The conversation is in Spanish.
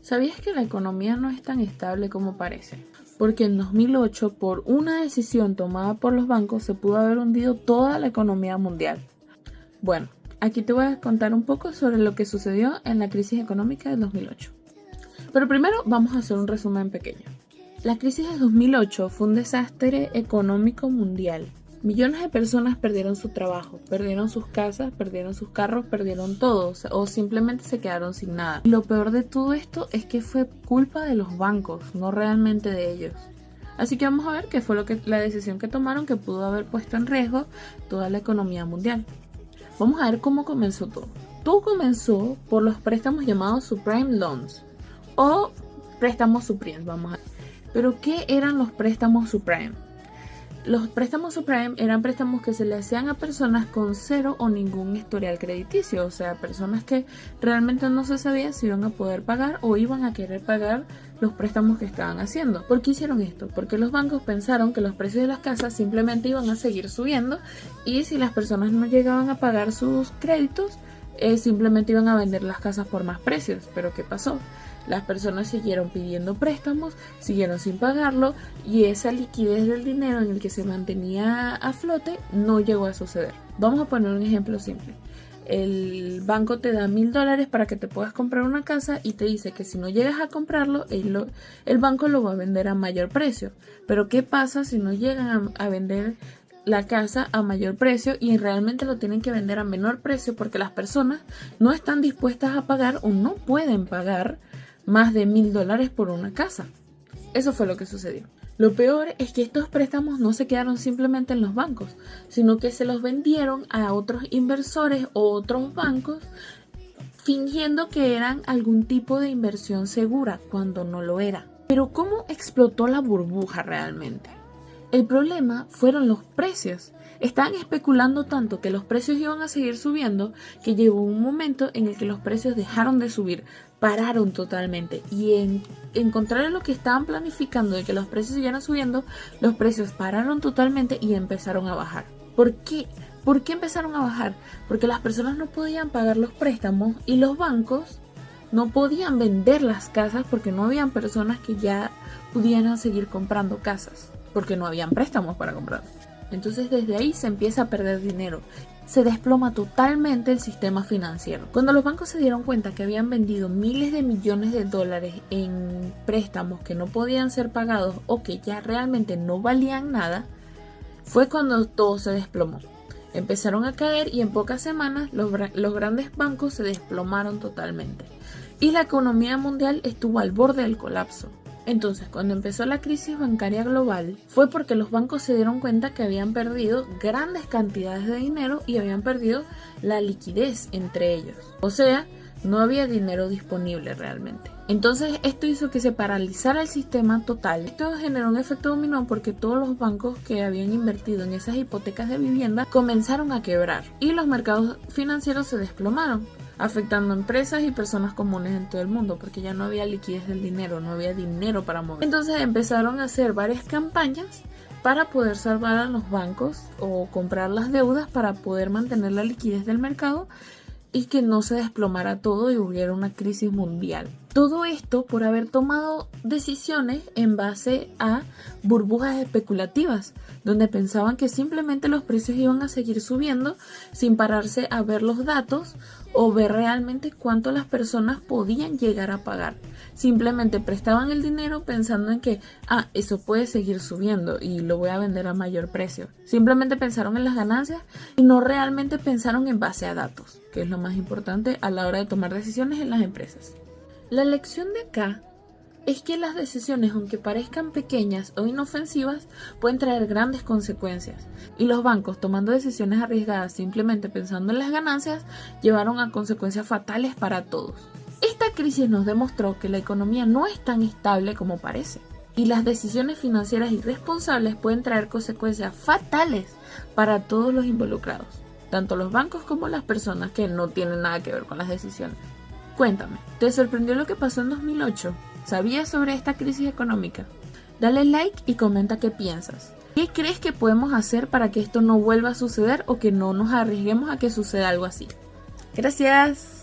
¿Sabías que la economía no es tan estable como parece? Porque en 2008, por una decisión tomada por los bancos, se pudo haber hundido toda la economía mundial. Bueno, aquí te voy a contar un poco sobre lo que sucedió en la crisis económica del 2008. Pero primero vamos a hacer un resumen pequeño. La crisis de 2008 fue un desastre económico mundial. Millones de personas perdieron su trabajo, perdieron sus casas, perdieron sus carros, perdieron todo o simplemente se quedaron sin nada. Y lo peor de todo esto es que fue culpa de los bancos, no realmente de ellos. Así que vamos a ver qué fue la decisión que tomaron que pudo haber puesto en riesgo toda la economía mundial. Vamos a ver cómo comenzó todo. Todo comenzó por los préstamos llamados subprime loans o préstamos subprime, vamos a ver. Pero ¿qué eran los préstamos subprime? Los préstamos subprime eran préstamos que se le hacían a personas con cero o ningún historial crediticio, o sea, personas que realmente no se sabía si iban a poder pagar o iban a querer pagar los préstamos que estaban haciendo. ¿Por qué hicieron esto? Porque los bancos pensaron que los precios de las casas simplemente iban a seguir subiendo y si las personas no llegaban a pagar sus créditos, simplemente iban a vender las casas por más precios. ¿Pero qué pasó? Las personas siguieron pidiendo préstamos, siguieron sin pagarlo y esa liquidez del dinero en el que se mantenía a flote no llegó a suceder. Vamos a poner un ejemplo simple. El banco te da $1,000 para que te puedas comprar una casa y te dice que si no llegas a comprarlo, el banco lo va a vender a mayor precio. Pero ¿qué pasa si no llegan a vender la casa a mayor precio y realmente lo tienen que vender a menor precio porque las personas no están dispuestas a pagar o no pueden pagar más de $1,000 por una casa? Eso fue lo que sucedió. Lo peor es que estos préstamos no se quedaron simplemente en los bancos, sino que se los vendieron a otros inversores o otros bancos fingiendo que eran algún tipo de inversión segura cuando no lo era. Pero ¿cómo explotó la burbuja realmente? El problema fueron los precios. Estaban especulando tanto que los precios iban a seguir subiendo que llegó un momento en el que los precios dejaron de subir, pararon totalmente y en contrario a lo que estaban planificando de que los precios siguieran subiendo, los precios pararon totalmente y empezaron a bajar. ¿Por qué? ¿Por qué empezaron a bajar? Porque las personas no podían pagar los préstamos y los bancos no podían vender las casas porque no habían personas que ya pudieran seguir comprando casas, porque no habían préstamos para comprar. Entonces desde ahí se empieza a perder dinero. Se desploma totalmente el sistema financiero. Cuando los bancos se dieron cuenta que habían vendido miles de millones de dólares en préstamos que no podían ser pagados o que ya realmente no valían nada, fue cuando todo se desplomó. Empezaron a caer y en pocas semanas los grandes bancos se desplomaron totalmente. Y la economía mundial estuvo al borde del colapso. Entonces, cuando empezó la crisis bancaria global, fue porque los bancos se dieron cuenta que habían perdido grandes cantidades de dinero y habían perdido la liquidez entre ellos. O sea, no había dinero disponible realmente. Entonces, esto hizo que se paralizara el sistema total. Esto generó un efecto dominó porque todos los bancos que habían invertido en esas hipotecas de vivienda comenzaron a quebrar y los mercados financieros se desplomaron, afectando a empresas y personas comunes en todo el mundo porque ya no había liquidez del dinero, no había dinero para mover. Entonces empezaron a hacer varias campañas para poder salvar a los bancos o comprar las deudas para poder mantener la liquidez del mercado y que no se desplomara todo y hubiera una crisis mundial. Todo esto por haber tomado decisiones en base a burbujas especulativas, donde pensaban que simplemente los precios iban a seguir subiendo sin pararse a ver los datos o ver realmente cuánto las personas podían llegar a pagar. Simplemente prestaban el dinero pensando en que, eso puede seguir subiendo y lo voy a vender a mayor precio. Simplemente pensaron en las ganancias y no realmente pensaron en base a datos, que es lo más importante a la hora de tomar decisiones en las empresas. La lección de acá es que las decisiones, aunque parezcan pequeñas o inofensivas, pueden traer grandes consecuencias. Y los bancos, tomando decisiones arriesgadas simplemente pensando en las ganancias, llevaron a consecuencias fatales para todos. Esta crisis nos demostró que la economía no es tan estable como parece. Y las decisiones financieras irresponsables pueden traer consecuencias fatales para todos los involucrados, tanto los bancos como las personas que no tienen nada que ver con las decisiones. Cuéntame, ¿te sorprendió lo que pasó en 2008? ¿Sabías sobre esta crisis económica? Dale like y comenta qué piensas. ¿Qué crees que podemos hacer para que esto no vuelva a suceder o que no nos arriesguemos a que suceda algo así? Gracias.